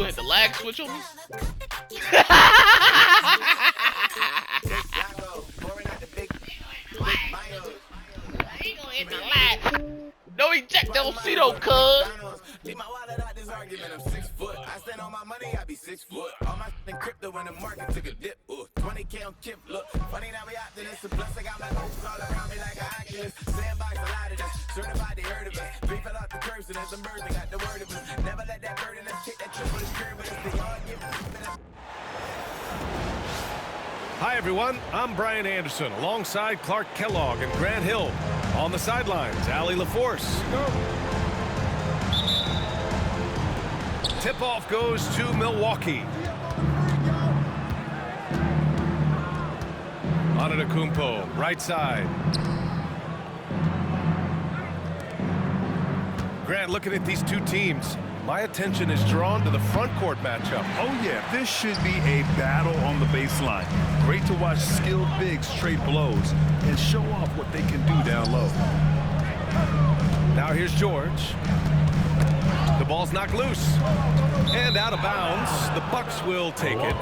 gonna hit the lag switch on me? He gonna hit the lag. No eject, don't see no cuz. Leave my wallet out this argument, I'm 6 foot. I stand on my money, I be 6 foot. All my in crypto when the market took a dip. 20K on Kip, look. Funny now we out to this. Plus I got my hopes all around me like an Oculus. Sandbox, a lot of them. Certified, they heard of us. Three fell off the curves and there's some birds that got the word of us. Never let that burden us kick that triple curve with us. They all give us. Hi, everyone. I'm Brian Anderson alongside Clark Kellogg and Grant Hill. On the sidelines, Allie LaForce. Tip-off goes to Milwaukee. Antetokounmpo, right side. Grant, looking at these two teams, my attention is drawn to the front court matchup. Oh, yeah, this should be a battle on the baseline. Great to watch skilled bigs trade blows and show off what they can do down low. Now here's George. The ball's knocked loose. And out of bounds. The Bucks will take it.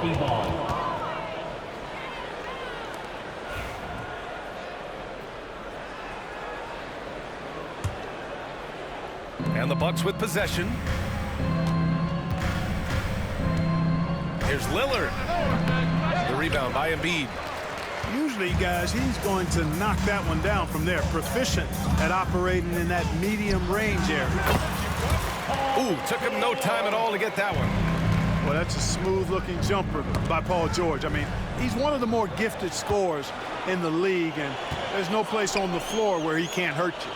And the Bucks with possession. Here's Lillard. The rebound by Embiid. Usually, guys, he's going to knock that one down from there. Proficient at operating in that medium range area. Ooh, took him no time at all to get that one. Well, that's a smooth-looking jumper by Paul George. I mean, he's one of the more gifted scorers in the league, and there's no place on the floor where he can't hurt you.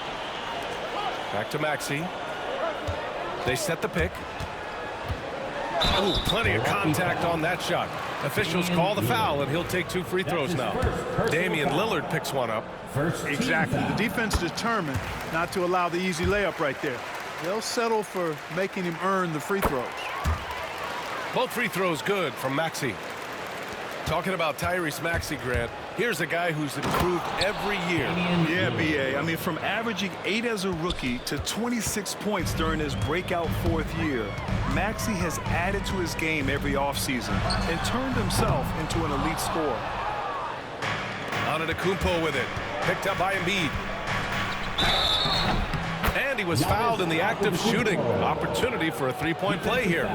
Back to Maxey. They set the pick. Ooh, plenty of contact on that shot. Officials call the foul, and he'll take 2 free throws now. Damian Lillard picks one up. Exactly. The defense determined not to allow the easy layup right there. They'll settle for making him earn the free throws. Both free throws good from Maxey. Talking about Tyrese Maxey, Grant, here's a guy who's improved every year. Yeah, B.A. I mean, from averaging 8 as a rookie to 26 points during his breakout 4th year, Maxey has added to his game every offseason and turned himself into an elite scorer. Antetokounmpo with it. Picked up by Embiid. And he was fouled in the act of shooting. Opportunity for a 3-point play here.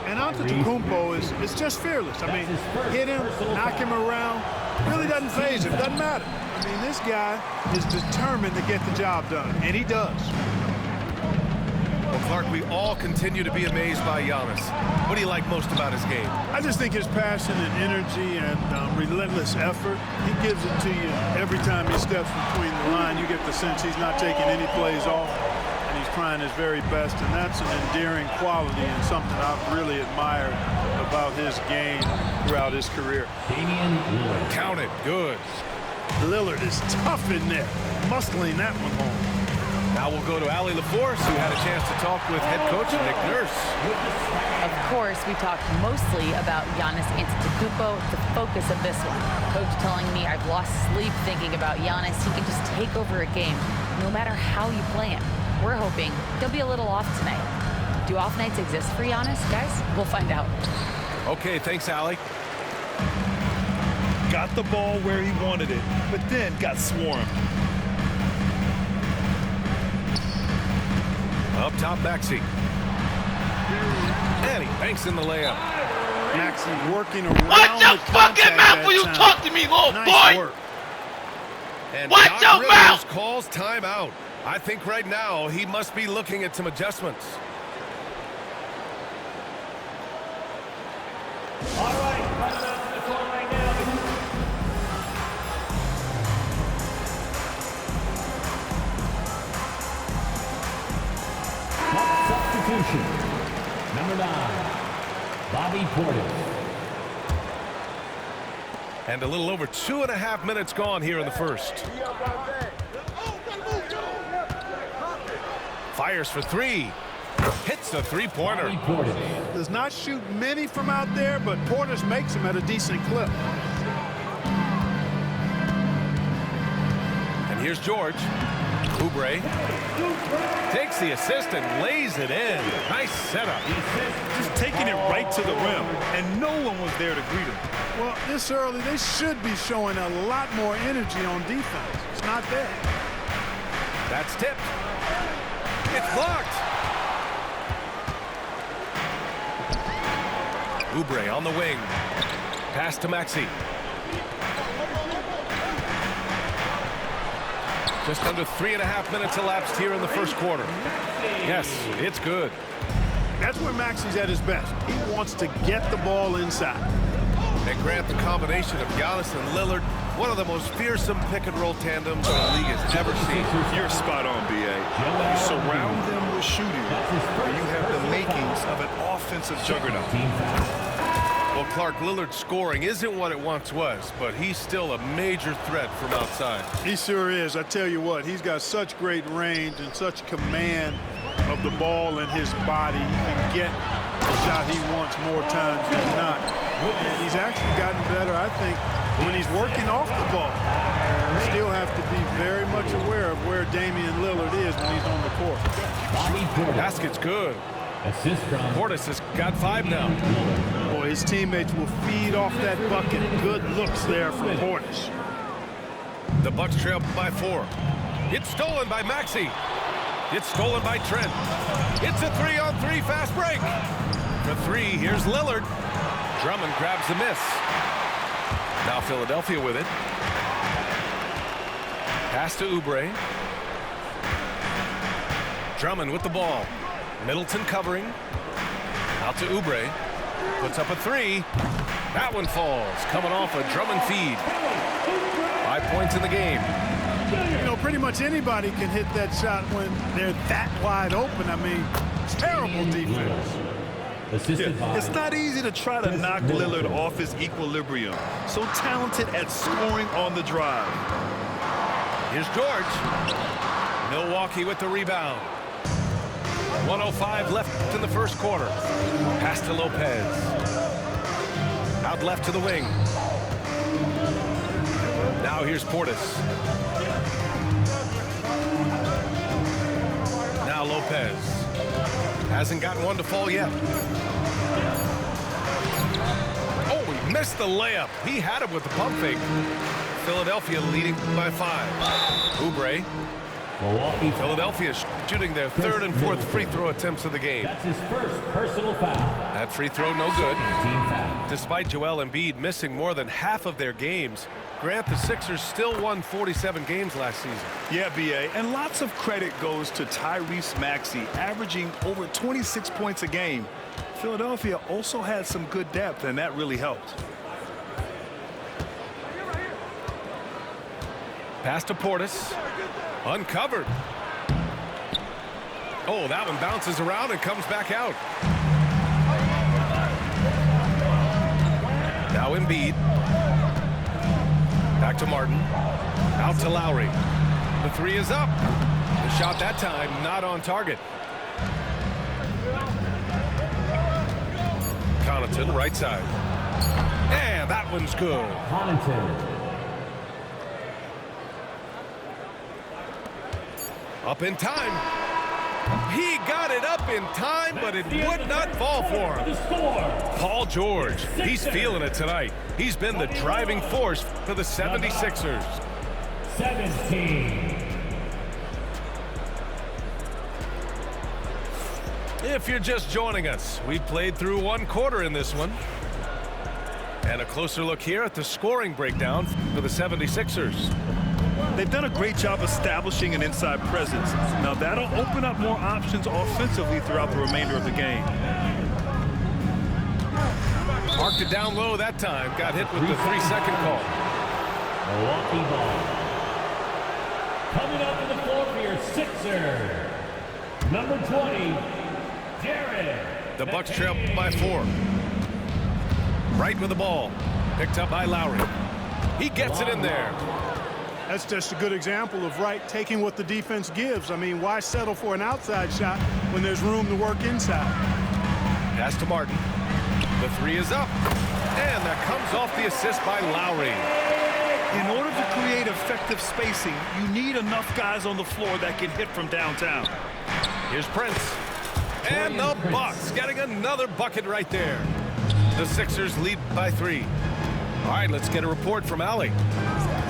And Antetokounmpo is just fearless. I mean, hit him, knock him around, really doesn't faze him, doesn't matter. I mean, this guy is determined to get the job done, and he does. Well, Clark, we all continue to be amazed by Giannis. What do you like most about his game? I just think his passion and energy and relentless effort, he gives it to you every time he steps between the line. You get the sense he's not taking any plays off. He's trying his very best, and that's an endearing quality and something I've really admired about his game throughout his career. Count it. Good. Lillard is tough in there, muscling that one home. Now we'll go to Allie LaForce, who had a chance to talk with head coach Nick Nurse. Of course, we talked mostly about Giannis Antetokounmpo, the focus of this one. Coach telling me I've lost sleep thinking about Giannis. He can just take over a game, no matter how you play him. We're hoping he'll be a little off tonight. Do off nights exist for Giannis, guys? We'll find out. Okay, thanks, Allie. Got the ball where he wanted it, but then got swarmed. Up top, Maxey. And he banks in the layup. Maxey working around Watch your the fucking contact mouth that when you time. talk to me, little Nice boy. work. And Watch Doc your Rivers mouth! calls timeout. I think right now he must be looking at some adjustments. All right, running out to the floor right now. Substitution. Number 9, Bobby Portis. And a little over 2.5 minutes gone here in the first. Fires for 3. Hits a 3-pointer. Does not shoot many from out there, but Portis makes them at a decent clip. And here's George. Oubre takes the assist and lays it in. Nice setup. Just taking it right to the rim, and no one was there to greet him. Well, this early, they should be showing a lot more energy on defense. It's not there. That's tipped. It's blocked. Oubre on the wing. Pass to Maxey. Just under 3.5 minutes elapsed here in the first quarter. Yes, it's good. That's where Maxey's at his best. He wants to get the ball inside. And Grant, the combination of Giannis and Lillard, one of the most fearsome pick-and-roll tandems the league has ever seen. You're spot on, B.A. You surround them with shooting, and you have the makings of an offensive juggernaut. Well, Clark, Lillard's scoring isn't what it once was, but he's still a major threat from outside. He sure is. I tell you what, he's got such great range and such command of the ball in his body. He can get the shot he wants more times than not. And he's actually gotten better, I think, when he's working off the ball. You still have to be very much aware of where Damian Lillard is when he's on the court. Basket's good. Assist from Portis has got 5 now. Boy, his teammates will feed off that bucket. Good looks there from Portis. The Bucks trail by 4. It's stolen by Maxey. It's stolen by Trent. It's a 3-on-3 fast break. For 3, here's Lillard. Drummond grabs the miss. Now Philadelphia with it. Pass to Oubre. Drummond with the ball. Middleton covering. Out to Oubre. Puts up a 3. That one falls. Coming off a Drummond feed. 5 points in the game. You know, pretty much anybody can hit that shot when they're that wide open. I mean, terrible defense. assisted by It's not easy to try to knock Lillard off his equilibrium. So talented at scoring on the drive. Here's George. Milwaukee with the rebound. 1:05 left in the first quarter. Pass to Lopez. Out left to the wing. Now here's Portis. Now Lopez. Hasn't gotten one to fall yet. Oh, he missed the layup. He had it with the pump fake. Philadelphia leading by 5. Oubre. Milwaukee. Philadelphia shooting their 3rd and 4th free throw attempts of the game. That's his first personal foul. That free throw no good. Team foul. Despite Joel Embiid missing more than half of their games, Grant, the Sixers still won 47 games last season. Yeah, B.A., and lots of credit goes to Tyrese Maxey, averaging over 26 points a game. Philadelphia also had some good depth, and that really helped. Pass to Portis. Uncovered. Oh, that one bounces around and comes back out. Now Embiid. Back to Martin. Out to Lowry. The 3 is up. The shot that time not on target. Connaughton, right side. And that one's good. Connaughton. Up in time. He got it up in time, but it would not fall for him. The score. Paul George, he's feeling it tonight. He's been the driving force for the 76ers. 17. If you're just joining us, we played through 1 quarter in this one. And a closer look here at the scoring breakdown for the 76ers. They've done a great job establishing an inside presence. Now that'll open up more options offensively throughout the remainder of the game. Marked it down low that time. Got hit with the 3-second call. Milwaukee ball. Coming up to the floor for your Sixer. Number 20, Jared. The Bucks trail by 4. Right with the ball. Picked up by Lowry. He gets it in there. That's just a good example of Wright taking what the defense gives. I mean, why settle for an outside shot when there's room to work inside? Pass to Martin. The 3 is up. And that comes off the assist by Lowry. In order to create effective spacing, you need enough guys on the floor that can hit from downtown. Here's Prince. And the Bucks getting another bucket right there. The Sixers lead by 3. All right, let's get a report from Allie.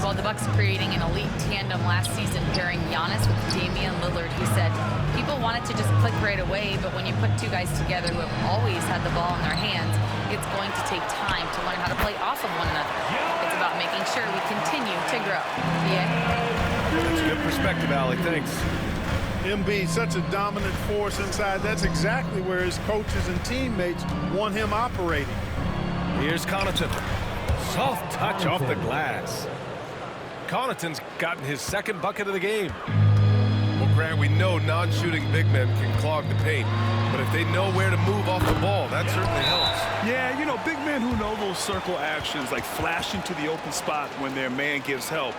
Well, the Bucks creating an elite tandem last season, pairing Giannis with Damian Lillard. He said people want it to just click right away, but when you put two guys together who have always had the ball in their hands, it's going to take time to learn how to play off of one another. It's about making sure we continue to grow. That's a good perspective, Allie. Thanks. Embiid, such a dominant force inside. That's exactly where his coaches and teammates want him operating. Here's Connaughton. Soft touch off the glass. Connaughton's gotten his second bucket of the game. Well, Grant, we know non-shooting big men can clog the paint, but if they know where to move off the ball, that certainly helps. Yeah, you know, big men who know those circle actions, like flashing to the open spot when their man gives help,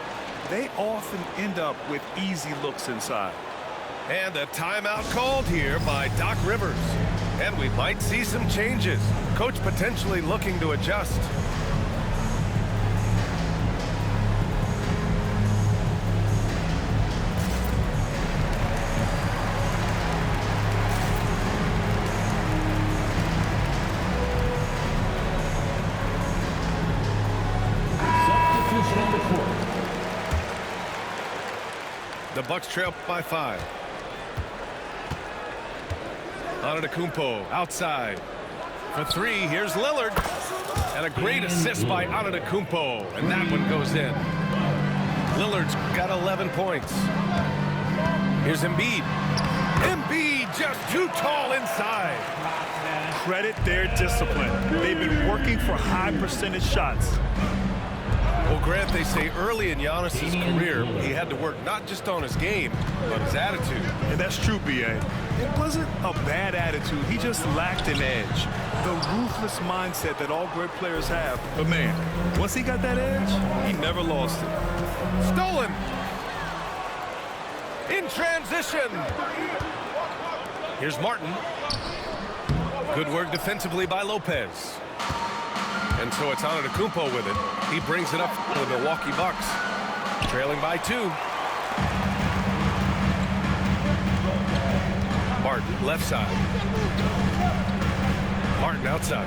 they often end up with easy looks inside. And a timeout called here by Doc Rivers. And we might see some changes. Coach potentially looking to adjust. Substitution on the court. The Bucks trail by 5. Antetokounmpo outside for 3. Here's Lillard, and a great assist by Antetokounmpo, and that one goes in. Lillard's got 11 points. Here's Embiid. Embiid just too tall inside. Credit their discipline. They've been working for high percentage shots. Well, Grant, they say early in Giannis's career, he had to work not just on his game, but his attitude. And that's true, B.A. It wasn't a bad attitude. He just lacked an edge. The ruthless mindset that all great players have. But, man, once he got that edge, he never lost it. Stolen. In transition. Here's Martin. Good work defensively by Lopez. And so it's Antetokounmpo with it. He brings it up to the Milwaukee Bucks. Trailing by 2. Martin, left side. Martin outside.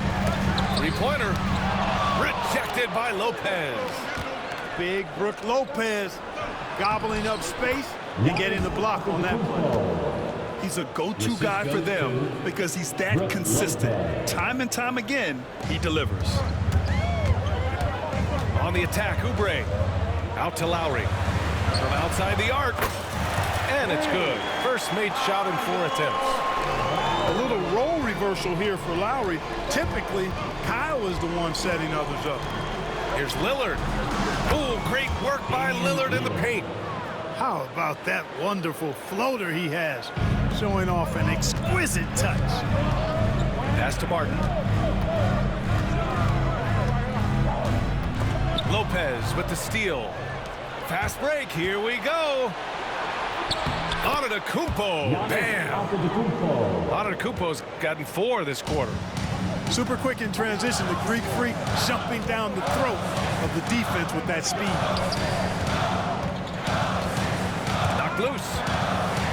3-pointer. Rejected by Lopez. Big Brook Lopez gobbling up space and getting the block on that play. He's a go-to guy for them because he's that consistent. Time and time again, he delivers. On the attack, Oubre. Out to Lowry. From outside the arc. And it's good. First made shot in 4 attempts. A little role reversal here for Lowry. Typically, Kyle is the one setting others up. Here's Lillard. Oh, great work by Lillard in the paint. How about that wonderful floater he has, showing off an exquisite touch. Pass to Martin. Lopez with the steal. Fast break, here we go. Antetokounmpo, bam. Antetokounmpo's gotten 4 this quarter. Super quick in transition, the Greek freak jumping down the throat of the defense with that speed. Knocked loose.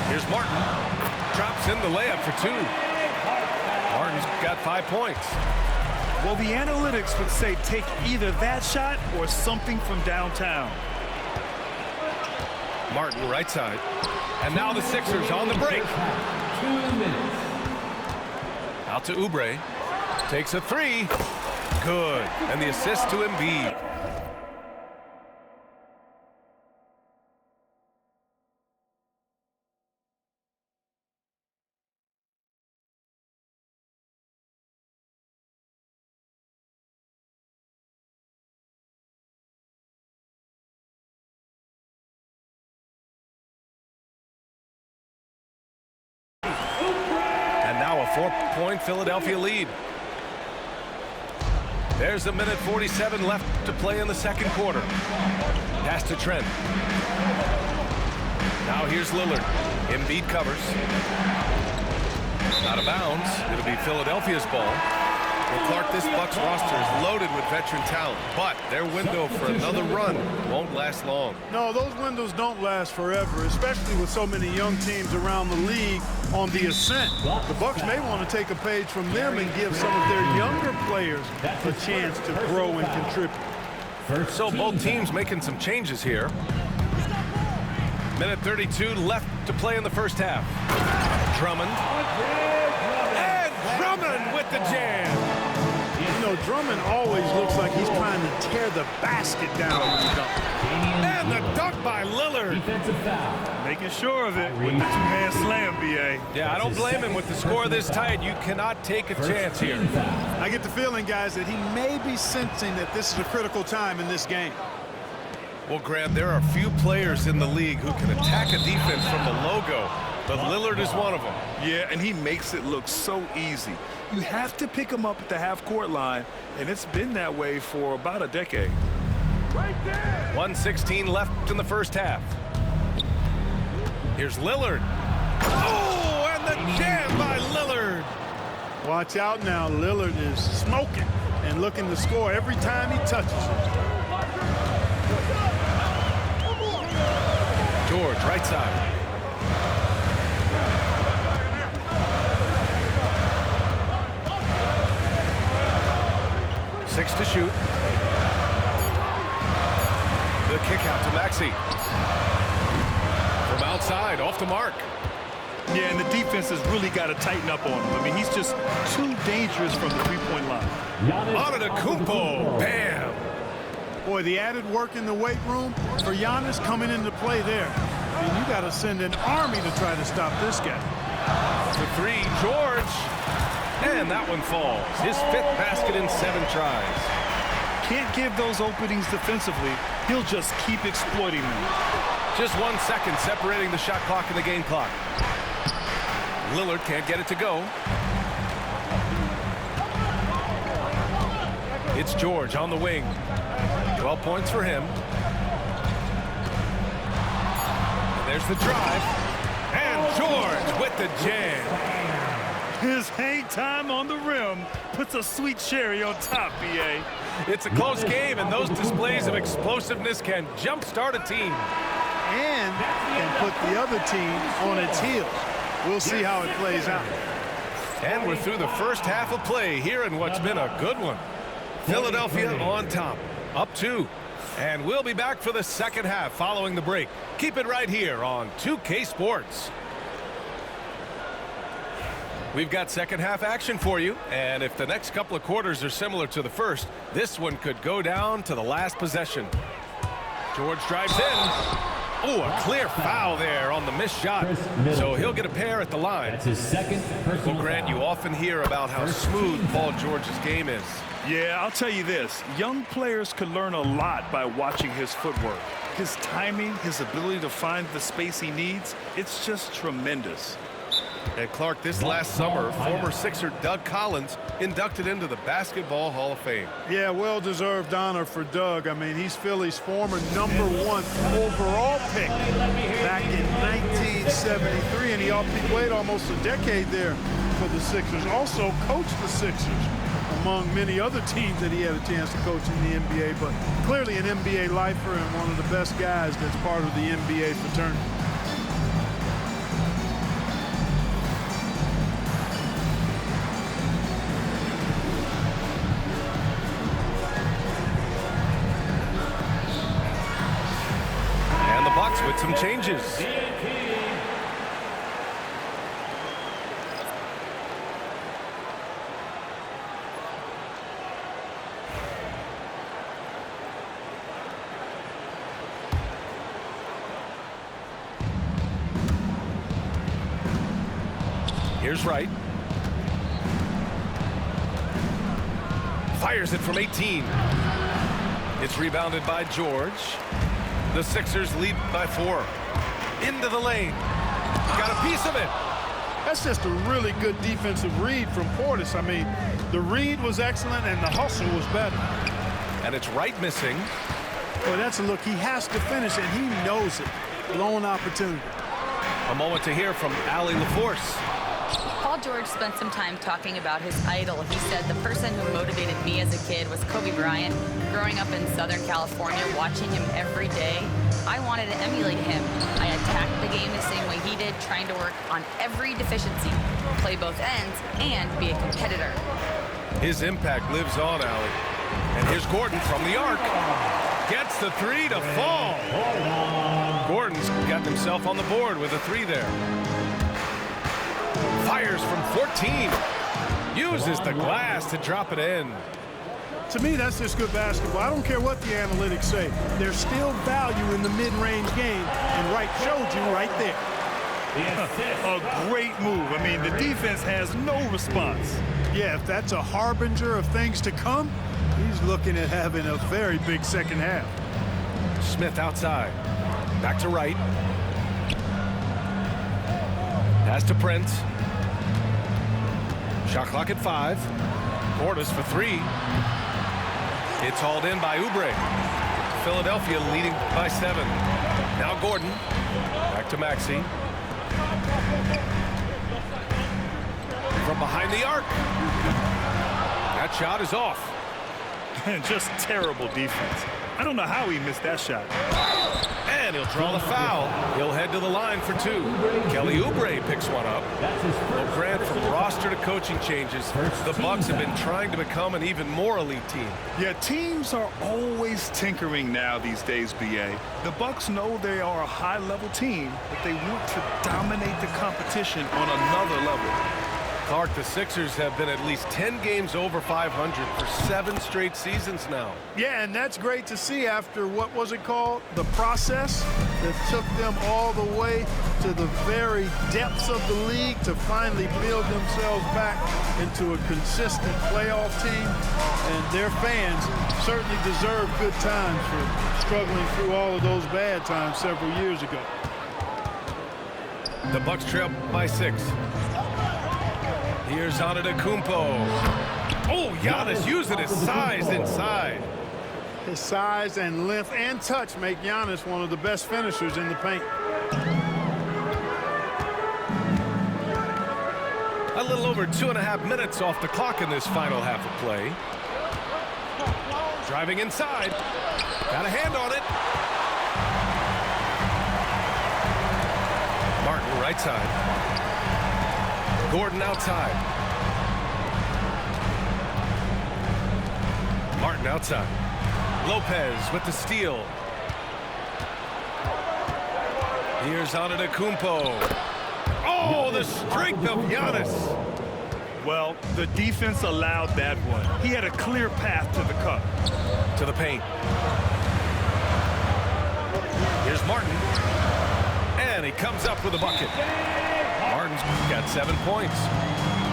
Here's Martin. Drops in the layup for 2. Martin's got 5 points. Well, the analytics would say take either that shot or something from downtown. Martin, right side. And now the Sixers on the break. 2 minutes. Out to Oubre. Takes a 3. Good. And the assist to Embiid. And now a 4-point Philadelphia lead. There's a minute 47 left to play in the second quarter. Pass to Trent. Now here's Lillard. Embiid covers. Out of bounds. It'll be Philadelphia's ball. Well, Clark, this Bucks roster is loaded with veteran talent, but their window for another run won't last long. No, those windows don't last forever, especially with so many young teams around the league on the ascent. The Bucks may want to take a page from them and give some of their younger players a chance to grow and contribute. So both teams making some changes here. Minute 32 left to play in the first half. Drummond. And Drummond with the jam. You know, Drummond always looks like he's trying to tear the basket down when he dunks. And the dunk by Lillard. Defensive foul. Making sure of it with the two-hand slam, B.A. Yeah, I don't blame him. With the score this tight, you cannot take a chance here. I get the feeling, guys, that he may be sensing that this is a critical time in this game. Well, Grant, there are few players in the league who can attack a defense from the logo, but Lillard is one of them. Yeah, and he makes it look so easy. You have to pick him up at the half-court line, and it's been that way for about a decade. 1:16 left in the first half. Here's Lillard. Oh, and the jam by Lillard. Watch out now. Lillard is smoking and looking to score every time he touches it. George, right side. Six to shoot. The kick out to Maxey. From outside, off the mark. Yeah, and the defense has really got to tighten up on him. I mean, he's just too dangerous from the three-point line. Antetokounmpo, bam! Boy, the added work in the weight room for Giannis coming into play there. I mean, you got to send an army to try to stop this guy. The three, George. And that one falls. His fifth basket in 7 tries. Can't give those openings defensively. He'll just keep exploiting them. Just 1 second separating the shot clock and the game clock. Lillard can't get it to go. It's George on the wing. 12 points for him. And there's the drive. And George with the jam. His hang time on the rim puts a sweet cherry on top, B.A. It's a close game, and those displays of explosiveness can jumpstart a team. And can put the other team on its heels. We'll see how it plays out. And we're through the first half of play here in what's been a good one. Philadelphia on top, up 2. And we'll be back for the second half following the break. Keep it right here on 2K Sports. We've got second half action for you, and if the next couple of quarters are similar to the first, this one could go down to the last possession. George drives in. Oh, a clear foul there on the missed shot. So he'll get a pair at the line. That's his second personal Well, Grant, foul. you often hear about how smooth Paul George's game is. Yeah, I'll tell you this. Young players could learn a lot by watching his footwork. His timing, his ability to find the space he needs, it's just tremendous. And Clark, this last summer, former Sixer Doug Collins inducted into the Basketball Hall of Fame. Yeah, well-deserved honor for Doug. I mean, he's Philly's former #1 overall pick back in 1973, and he played almost a decade there for the Sixers. Also coached the Sixers, among many other teams that he had a chance to coach in the NBA, but clearly an NBA lifer and one of the best guys that's part of the NBA fraternity. With some changes. Here's Wright. Fires it from 18. It's rebounded by George. The Sixers lead by 4. Into the lane. Got a piece of it. That's just a really good defensive read from Portis. I mean, the read was excellent and the hustle was better. And it's Wright missing. Well, that's a look. He has to finish, and he knows it. Blown opportunity. A moment to hear from Allie LaForce. Paul Paul George spent some time talking about his idol. He said, the person who motivated me as a kid was Kobe Bryant. Growing up in Southern California, watching him every day, I wanted to emulate him. I attacked the game the same way he did, trying to work on every deficiency, play both ends, and be a competitor. His impact lives on, Allie. And here's Gordon from the arc. Gets the three to fall. Gordon's got himself on the board with a three there. Fires from 14. Uses the glass to drop it in. To me, that's just good basketball. I don't care what the analytics say. There's still value in the mid-range game, and Wright showed you right there. A great move. I mean, the defense has no response. Yeah, if that's a harbinger of things to come, he's looking at having a very big second half. Smith outside. Back to Wright. Pass to Prince. Shot clock at 5. Portis for 3. It's hauled in by Oubre. Philadelphia leading by 7. Now Gordon. Back to Maxey. From behind the arc. That shot is off. Just terrible defense. I don't know how he missed that shot. And he'll draw the foul. He'll head to the line for 2. Kelly Oubre picks one up. Well, Grant, from roster to coaching changes, the Bucks have been trying to become an even more elite team. Yeah, teams are always tinkering now these days, BA. The Bucks know they are a high-level team, but they want to dominate the competition on another level. Clark, the Sixers have been at least 10 games over 500 for 7 straight seasons now. Yeah, and that's great to see after, what was it called? The process that took them all the way to the very depths of the league to finally build themselves back into a consistent playoff team. And their fans certainly deserve good times for struggling through all of those bad times several years ago. The Bucks trail by 6. Here's Antetokounmpo. Oh, Giannis using his size inside. His size and length and touch make Giannis one of the best finishers in the paint. A little over 2.5 minutes off the clock in this final half of play. Driving inside. Got a hand on it. Martin right side. Gordon outside. Martin outside. Lopez with the steal. Here's Antetokounmpo. Oh, the streak of Giannis. Well, the defense allowed that one. He had a clear path to the cup. To the paint. Here's Martin. And he comes up with a bucket. Martin's got 7 points.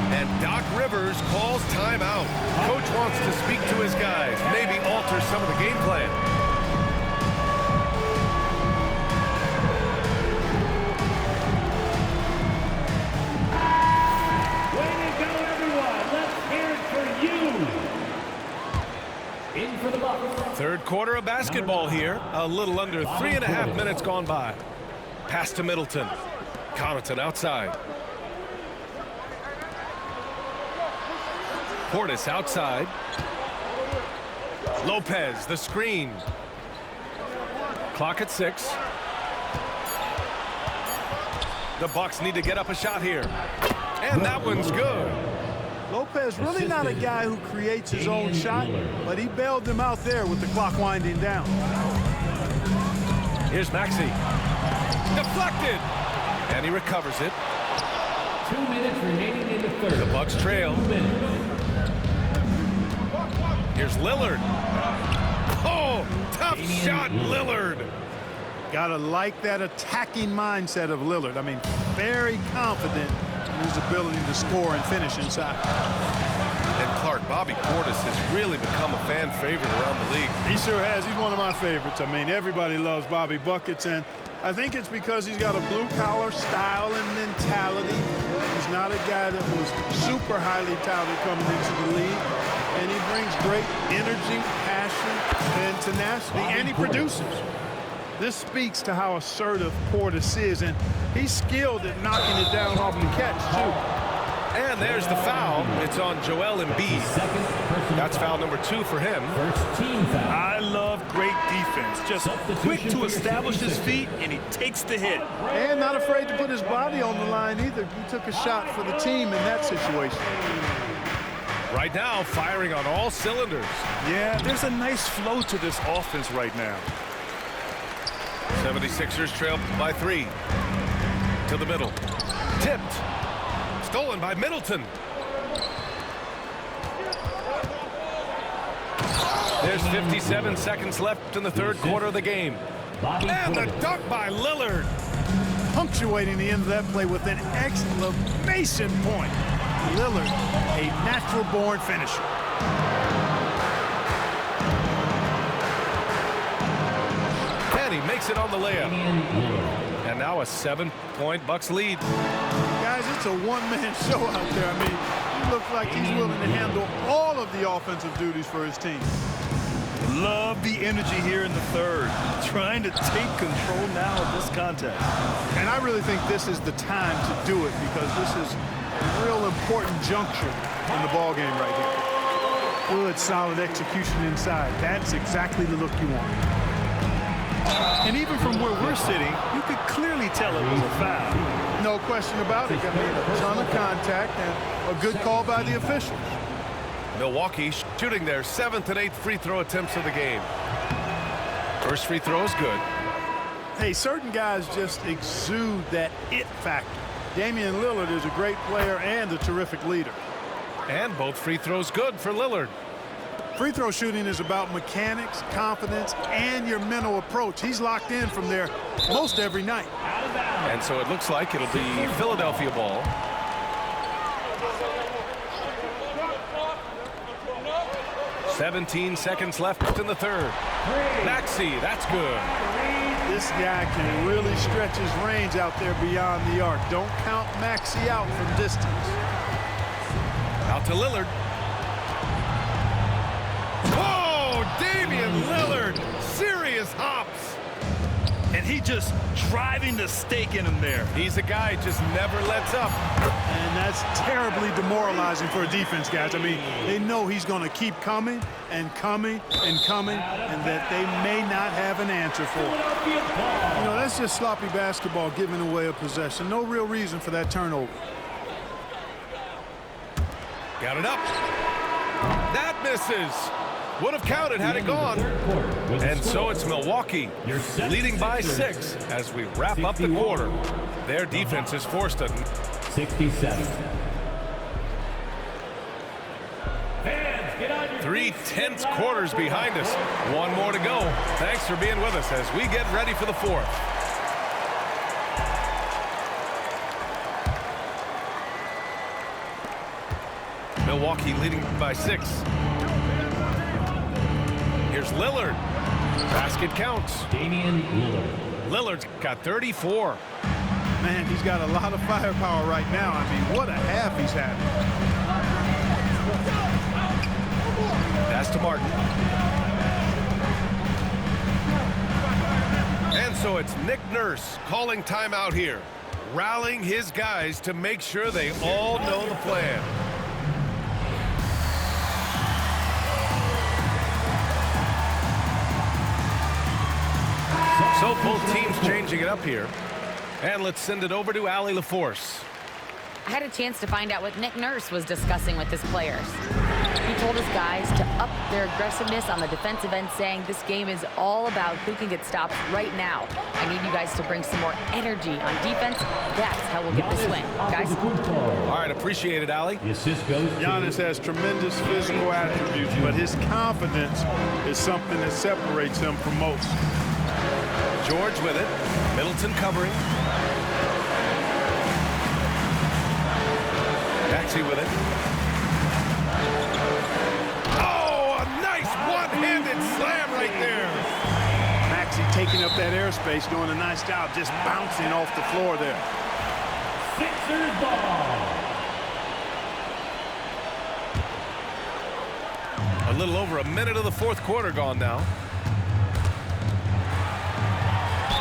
And Doc Rivers calls timeout. Coach wants to speak to his guys, maybe alter some of the game plan. Way to go, everyone. Let's hear it for you. In for the Bucks. Third quarter of basketball here. A little under 3.5 minutes gone by. Pass to Middleton. Connaughton outside. Portis outside. Lopez, the screen. Clock at 6. The Bucks need to get up a shot here. And that one's good. Lopez really not a guy who creates his own shot, but he bailed them out there with the clock winding down. Here's Maxey. Deflected. And he recovers it. 2 minutes remaining in the third. The Bucks trail. 2 minutes. Here's Lillard. Oh, tough shot, Lillard. Gotta like that attacking mindset of Lillard. I mean, very confident in his ability to score and finish inside. And Clark, Bobby Portis has really become a fan favorite around the league. He sure has. He's one of my favorites. I mean, everybody loves Bobby Buckets, and I think it's because he's got a blue-collar style and mentality. He's not a guy that was super highly touted coming into the league. And he brings great energy, passion, and tenacity, and he produces. This speaks to how assertive Portis is, and he's skilled at knocking it down off the catch, too. And there's the foul. It's on Joel Embiid. That's foul number 2 for him. First team foul. I love great defense. Just quick to establish his feet, and he takes the hit. And not afraid to put his body on the line either. He took a shot for the team in that situation. Right now, firing on all cylinders. Yeah, there's a nice flow to this offense right now. 76ers trail by 3. To the middle. Tipped. Stolen by Middleton. There's 57 seconds left in the third quarter of the game. And the dunk by Lillard. Punctuating the end of that play with an exclamation point. Lillard, a natural-born finisher. And he makes it on the layup. And now a 7-point Bucks lead. Guys, it's a one-man show out there. I mean, he looks like he's willing to handle all of the offensive duties for his team. Love the energy here in the third. Trying to take control now of this contest. And I really think this is the time to do it because this is a real important juncture in the ball game right here. Good, solid execution inside. That's exactly the look you want. And even from where we're sitting, you could clearly tell it was a foul. No question about it. I mean, a ton of contact and a good call by the officials. Milwaukee shooting their 7th and 8th free throw attempts of the game. First free throw is good. Hey, certain guys just exude that it factor. Damian Lillard is a great player and a terrific leader. And both free throws good for Lillard. Free throw shooting is about mechanics, confidence, and your mental approach. He's locked in from there most every night. And so it looks like it'll be Philadelphia ball. "17 seconds left in the third. Maxey, that's good. This guy can really stretch his range out there beyond the arc. Don't count Maxey out from distance. Out to Lillard. Oh, Damian Lillard. Serious hops. And he just driving the stake in him there. He's a guy just never lets up. And that's terribly demoralizing for a defense, guys. I mean, they know he's going to keep coming and coming and coming, and that they may not have an answer for it. You know, that's just sloppy basketball, giving away a possession. No real reason for that turnover. Got it up. That misses. Would have counted had it gone. And so it's Milwaukee leading by 6 as we wrap up the quarter. Their defense is forced to 67. 3 tense quarters behind us. One more to go. Thanks for being with us as we get ready for the fourth. Milwaukee leading by 6. Here's Lillard. Basket counts. Damian Lillard. Lillard's got 34. Man, he's got a lot of firepower right now. I mean, what a half he's having. Pass to Martin. And so it's Nick Nurse calling timeout here, rallying his guys to make sure they all know the plan. So both teams changing it up here. And let's send it over to Allie LaForce. I had a chance to find out what Nick Nurse was discussing with his players. He told his guys to up their aggressiveness on the defensive end, saying this game is all about who can get stops right now. I need you guys to bring some more energy on defense. That's how we'll get this win. Guys? All right, appreciate it, Allie. The assist goes to Giannis has tremendous physical attributes, but his confidence is something that separates him from most. George with it. Middleton covering. Maxey with it. Oh, a nice one-handed slam right there. Maxey taking up that airspace, doing a nice job just bouncing off the floor there. Sixers ball. A little over a minute of the fourth quarter gone now.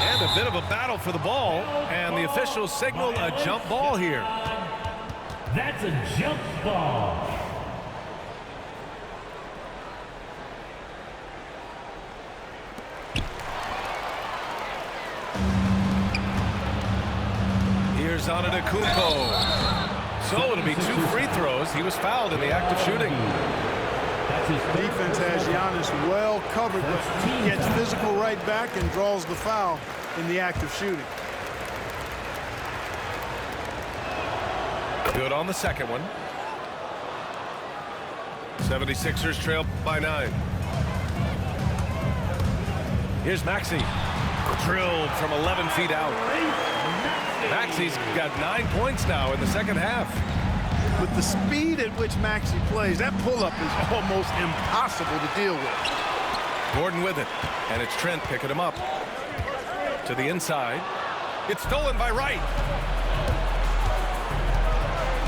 And a bit of a battle for the ball, and the officials signal a jump ball here. That's a jump ball. Here's Antetokounmpo. So it'll be 2 free throws. He was fouled in the act of shooting. That's his Defense has Giannis well covered, but gets physical right back and draws the foul in the act of shooting. Good on the second one. 76ers trail by 9. Here's Maxey. Drilled from 11 feet out. Maxey's got 9 points now in the second half. With the speed at which Maxey plays, that pull-up is almost impossible to deal with. Gordon with it, and it's Trent picking him up. To the inside. It's stolen by Wright.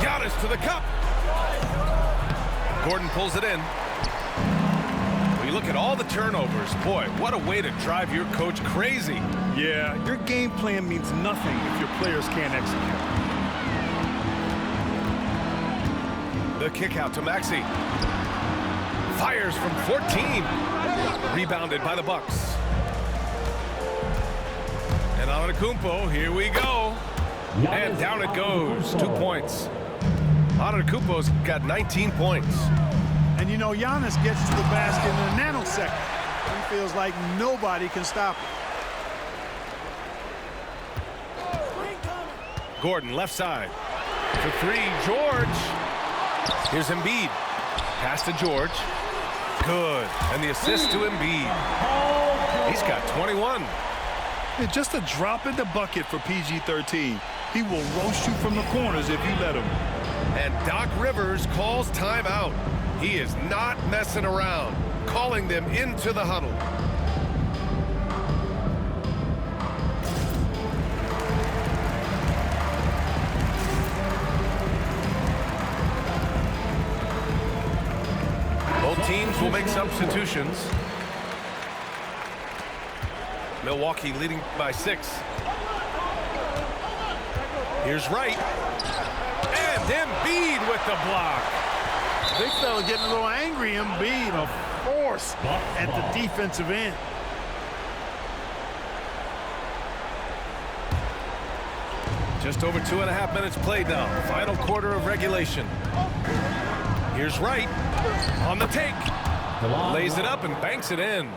Giannis to the cup. Gordon pulls it in. When you look at all the turnovers, boy, what a way to drive your coach crazy. Yeah, your game plan means nothing if your players can't execute. The kick out to Maxey. Fires from 14. Rebounded by the Bucks. And Antetokounmpo, here we go. And down it goes. 2 points. Antetokounmpo's got 19 points. And you know, Giannis gets to the basket in a nanosecond. He feels like nobody can stop him. Gordon left side. For 3, George. Here's Embiid. Pass to George. Good. And the assist to Embiid. He's got 21. It's just a drop in the bucket for PG-13. He will roast you from the corners if you let him. And Doc Rivers calls timeout. He is not messing around, calling them into the huddle. Both teams will make substitutions. Milwaukee leading by 6. Here's Wright. And Embiid with the block. Big fella getting a little angry. Embiid, a force at the defensive end. Just over 2.5 minutes played now. Final quarter of regulation. Here's Wright on the take. Lays it up and banks it in.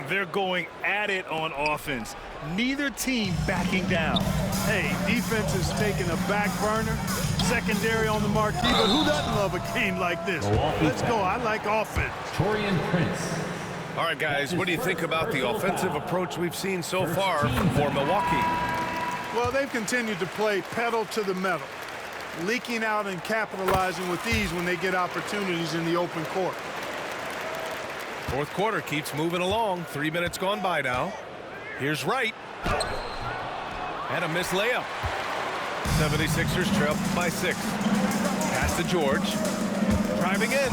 They're going at it on offense. Neither team backing down. Hey, defense is taking a back burner. Secondary on the marquee, but who doesn't love a game like this? Let's go. I like offense. Torian Prince. All right, guys, what do you think about the offensive approach we've seen so far for Milwaukee? Well, they've continued to play pedal to the metal, leaking out and capitalizing with ease when they get opportunities in the open court. Fourth quarter keeps moving along. 3 minutes gone by now. Here's Wright. And a missed layup. 76ers trail by 6. Pass to George. Driving in.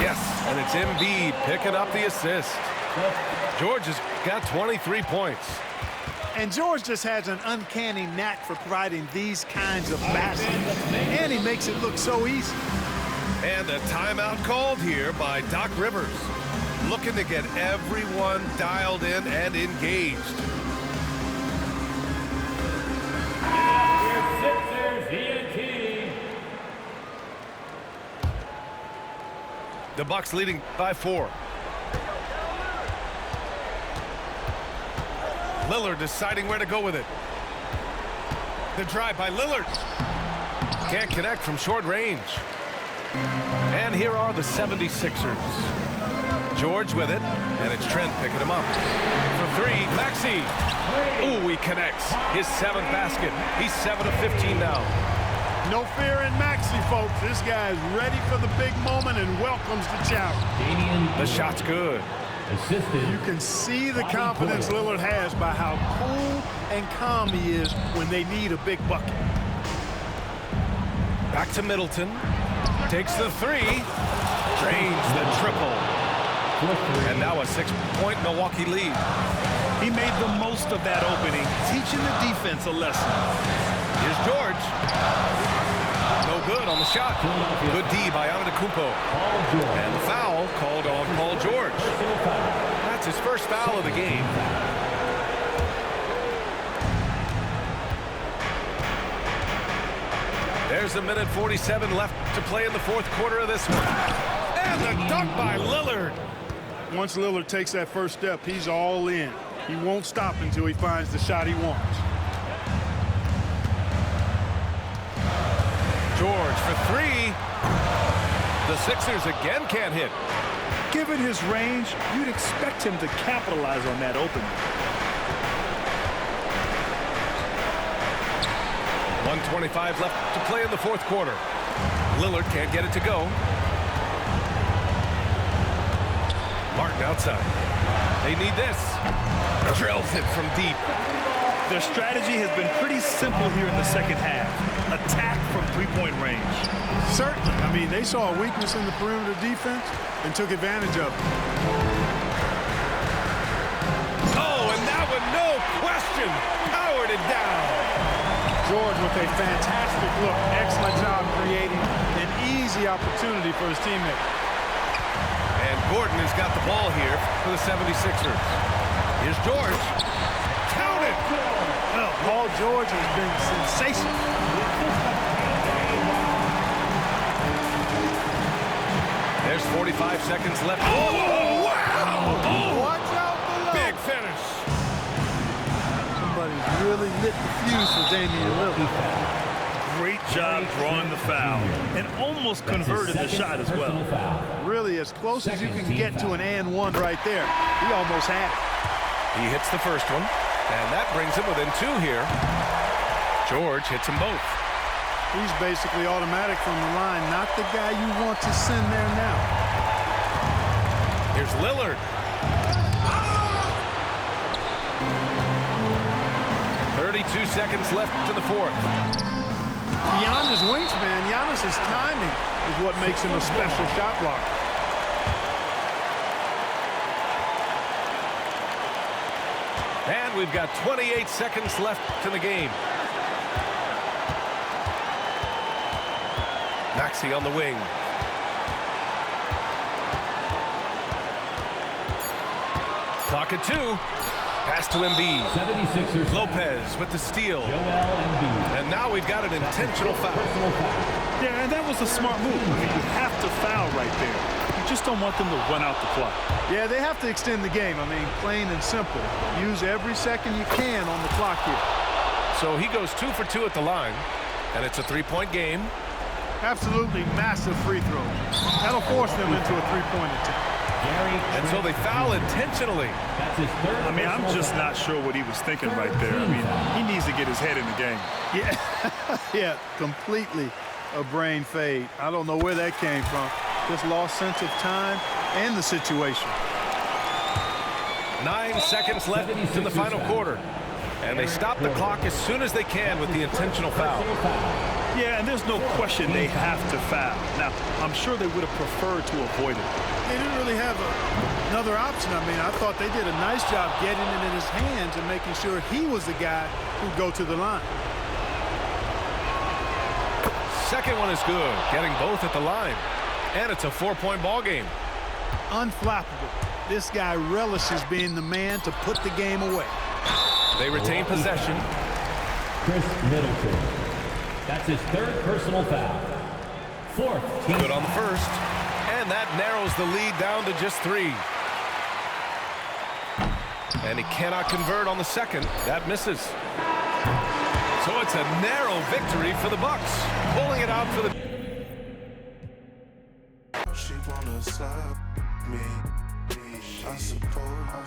Yes, and it's Embiid picking up the assist. George has got 23 points. And George just has an uncanny knack for providing these kinds of baskets. And he makes it look so easy. And a timeout called here by Doc Rivers. Looking to get everyone dialed in and engaged. Sixers ENT. The Bucks leading by 4. Lillard deciding where to go with it. The drive by Lillard. Can't connect from short range. And here are the 76ers. George with it, and it's Trent picking him up. For 3, Maxey. Ooh, he connects. His 7th basket. He's 7 of 15 now. No fear in Maxey, folks. This guy is ready for the big moment and welcomes the challenge. The shot's good. Assisted. You can see the confidence Lillard has by how cool and calm he is when they need a big bucket. Back to Middleton. Takes the 3. Drains the triple. And now a 6-point Milwaukee lead. He made the most of that opening, teaching the defense a lesson. Here's George. good on the shot. Good D by Antetokounmpo. And the foul called on Paul George. That's his first foul of the game. There's a minute 47 left to play in the fourth quarter of this one. And the dunk by Lillard. Once Lillard takes that first step, he's all in. He won't stop until he finds the shot he wants. George for three. The Sixers again can't hit. Given his range, you'd expect him to capitalize on that opening. 1:25 left to play in the fourth quarter. Lillard can't get it to go. Martin outside. They need this. Drills it from deep. Their strategy has been pretty simple here in the second half. Attack from three-point range. Certainly. I mean, they saw a weakness in the perimeter defense and took advantage of it. Oh, and that one, no question, powered it down. George with a fantastic look. Excellent job creating an easy opportunity for his teammate. And Gordon has got the ball here for the 76ers. Here's George. Count it! Well, Paul George has been sensational. There's 45 seconds left. Oh, wow! Oh, watch out below. Big finish. Somebody's really lit the fuse for Damian Lillard. Great job drawing the foul and almost converted the shot as well. Really as close as you can get to an and one right there. He almost had it. He hits the first one, and that brings him within two here. George hits them both. He's basically automatic from the line, not the guy you want to send there now. Here's Lillard. 32 seconds left to the fourth. Beyond his wingspan, Giannis's timing is what makes him a special shot blocker. And we've got 28 seconds left to the game. Maxey on the wing. Clock at 2. Pass to Embiid. 76ers. Lopez with the steal. Joel Embiid. And now we've got an intentional foul. Yeah, and that was a smart move. I mean, you have to foul right there. You just don't want them to run out the clock. Yeah, they have to extend the game. I mean, plain and simple. Use every second you can on the clock here. So he goes 2 for 2 at the line, and it's a three-point game. Absolutely massive free throw. That'll force them into a three-point attempt. And so they foul intentionally. That's his third. I mean, I'm just not sure what he was thinking right there. I mean, he needs to get his head in the game. Yeah, yeah, completely a brain fade. I don't know where that came from. Just lost sense of time and the situation. 9 seconds left to the final quarter. And they stop the clock as soon as they can with the intentional foul. Yeah, and there's no question they have to foul. Now, I'm sure they would have preferred to avoid it. They didn't really have another option. I mean, I thought they did a nice job getting it in his hands and making sure he was the guy who'd go to the line. Second one is good, getting both at the line. And it's a 4-point ball game. Unflappable. This guy relishes being the man to put the game away. They retain possession. Chris Middleton. That's his third personal foul. Fourth team. Good on the first. And that narrows the lead down to just 3. And he cannot convert on the second. That misses. So it's a narrow victory for the Bucks. Pulling it out for the... She wanna slap me, I suppose.